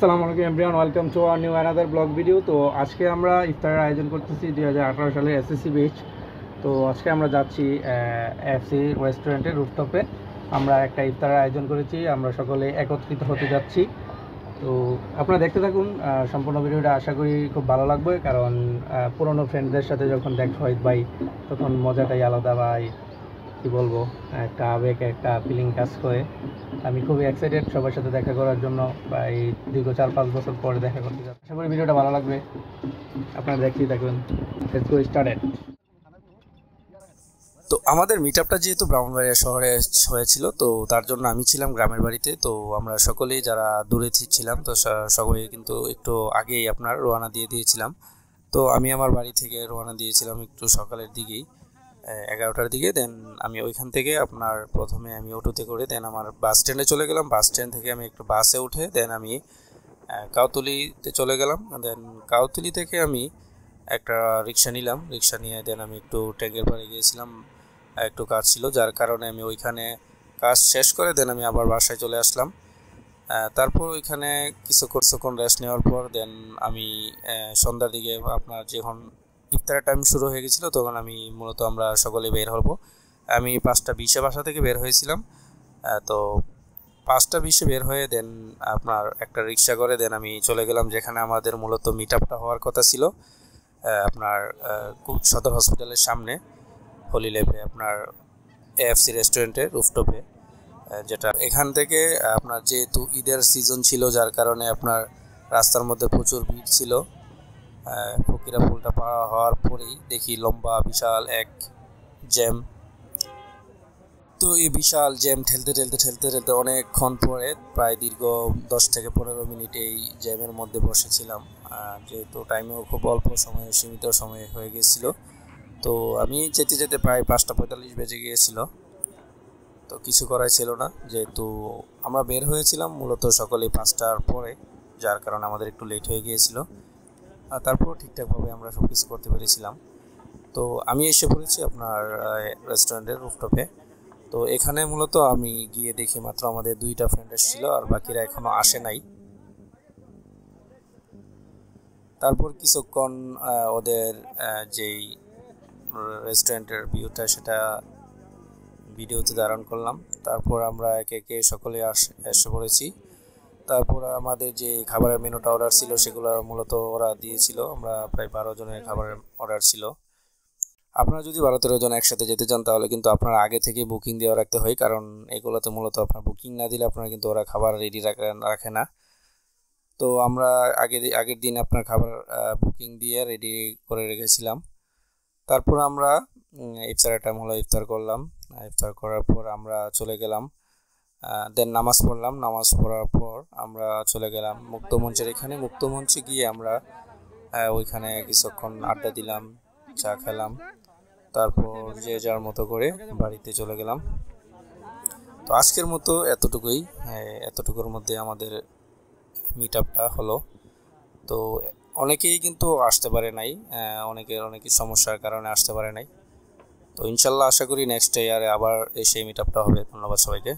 আসসালামু আলাইকুম everyone, welcome to our new another blog video. তো আজকে আমরা ইফতারের আয়োজন করতেছি 2018 সালের এসএসসি ব্যাচ। তো আজকে আমরা যাচ্ছি এফসি রেস্টুরেন্টের রুফটপে। আমরা একটা ইফতারের আয়োজন করেছি, আমরা সকলে একত্রিত হতে যাচ্ছি। তো আপনারা দেখতে থাকুন সম্পূর্ণ ভিডিওটা, আশা করি খুব ভালো লাগবে। কারণ পুরনো ফ্রেন্ডদের সাথে যখন দেখা হয় ভাই, তখন মজাটাই আলাদা ভাই, কি বলবো, একটা আবেগ, একটা ফিলিং কাজ করে। আমি খুবই এক্সাইটেড সবার সাথে দেখা করার জন্য, বা এই দীর্ঘ 4-5 বছর পরে দেখা করতে যাচ্ছি। আশা করি ভিডিওটা ভালো লাগবে, আপনারা দেখতেই থাকবেন। Let's go started. তো আমাদের মিটআপটা যেহেতু ব্রাহ্মণবাড়িয়া শহরে হয়েছিল, তো তার জন্য আমি ছিলাম গ্রামের বাড়িতে। তো আমরা সকলেই যারা দূরে ছিলাম, তো সবাই কিন্তু একটু আগেই আপনার রওনা দিয়ে দিয়েছিলাম। তো আমি আমার বাড়ি থেকে রওনা দিয়েছিলাম একটু সকালের দিকেই, 11টার দিকে। দেন আমি ওইখান থেকে আপনার প্রথমে আমি অটোতে করে দেন আমার বাস স্ট্যান্ডে চলে গেলাম। বাস স্ট্যান্ড থেকে আমি একটু বাসে উঠে দেন আমি কাউতুলিতে চলে গেলাম। দেন কাউতুলি থেকে আমি একটা রিক্সা নিলাম। রিক্সা নিয়ে দেন আমি একটু ট্যাঙ্কের পাড়ে গিয়েছিলাম, একটু কাজ ছিল, যার কারণে আমি ওইখানে কাজ শেষ করে দেন আমি আবার বাসায় চলে আসলাম। তারপর ওইখানে কিছুক্ষণ রেস্ট নেওয়ার পর দেন আমি সন্ধ্যার দিকে আপনার যখন ইফতারের টাইম শুরু হয়ে গেছিলো, তখন আমি মূলত আমরা সকলে বের হব। আমি 5টা 20-এ বাসা থেকে বের হয়েছিলাম। তো 5টা 20-এ বের হয়ে দেন আপনার একটা রিক্সা করে দেন আমি চলে গেলাম যেখানে আমাদের মূলত মিট আপটা হওয়ার কথা ছিল, আপনার সদর হসপিটালের সামনে হলি ল্যাবে, আপনার এএফসি রেস্টুরেন্টের রুফটপে। যেটা এখান থেকে আপনার যেহেতু ঈদের সিজন ছিল, যার কারণে আপনার রাস্তার মধ্যে প্রচুর ভিড় ছিল। ফকিরা পুলটা পার হওয়ার পরেই দেখি লম্বা বিশাল এক জ্যাম। তো এই বিশাল জ্যাম ঠেলতে অনেকক্ষণ পরে, প্রায় দীর্ঘ 10 থেকে 15 মিনিট এই জ্যামের মধ্যে বসেছিলাম। যেহেতু টাইমেও খুব অল্প সময়ে, সীমিত সময়ে হয়ে গেছিলো, তো আমি যেতে যেতে প্রায় 5টা 45 বেজে গিয়েছিল। তো কিছু করাই ছিল না, যেহেতু আমরা বের হয়েছিলাম মূলত সকলেই 5টার পরে, যার কারণে আমাদের একটু লেট হয়ে গিয়েছিল। আর তারপর ঠিকঠাকভাবে আমরা সব কিছু করতে পেরেছিলাম। তো আমি এসে পড়েছি আপনার রেস্টুরেন্টের রুফটপে। তো এখানে মূলত আমি গিয়ে দেখি মাত্র আমাদের 2টা ফ্রেন্ড এসেছিল, আর বাকিরা এখনও আসে নাই। তারপর কিছুক্ষণ ওদের যেই রেস্টুরেন্টের ভিউটা সেটা ভিডিওতে ধারণ করলাম। তারপর আমরা একে একে সকলে এসে পড়েছি। তারপর আমাদের যে খাবারের মেনুটা অর্ডার ছিল সেগুলো মূলত ওরা দিয়েছিল। আমরা প্রায় 12 জনের খাবারের অর্ডার ছিল। আপনারা যদি 12-13 জন একসাথে যেতে চান, তাহলে কিন্তু আপনারা আগে থেকে বুকিং দিয়ে রাখতে হয়, কারণ এগুলোতে মূলত আপনার বুকিং না দিলে আপনারা কিন্তু ওরা খাবার রেডি রাখে না। তো আমরা আগের দিন আপনার খাবার বুকিং দিয়ে রেডি করে রেখেছিলাম। তারপর আমরা ইফতারের টাইম হলো, ইফতার করলাম। ইফতার করার পর আমরা চলে গেলাম, দেন নামাজ পড়লাম। নামাজ পড়ার পর আমরা চলে গেলাম মুক্তমঞ্চের এখানে। মুক্তমঞ্চে গিয়ে আমরা ওইখানে কিছুক্ষণ আড্ডা দিলাম, চা খেলাম। তারপর যে যার মতো করে বাড়িতে চলে গেলাম। তো আজকের মতো এতটুকুই। এতটুকুর মধ্যে আমাদের মিট আপটা হলো। তো অনেকেই কিন্তু আসতে পারে নাই, অনেকের সমস্যার কারণে আসতে পারে নাই। তো ইনশাল্লাহ আশা করি নেক্সট ইয়ারে আবার সেই মিট আপটা হবে। ধন্যবাদ সবাইকে।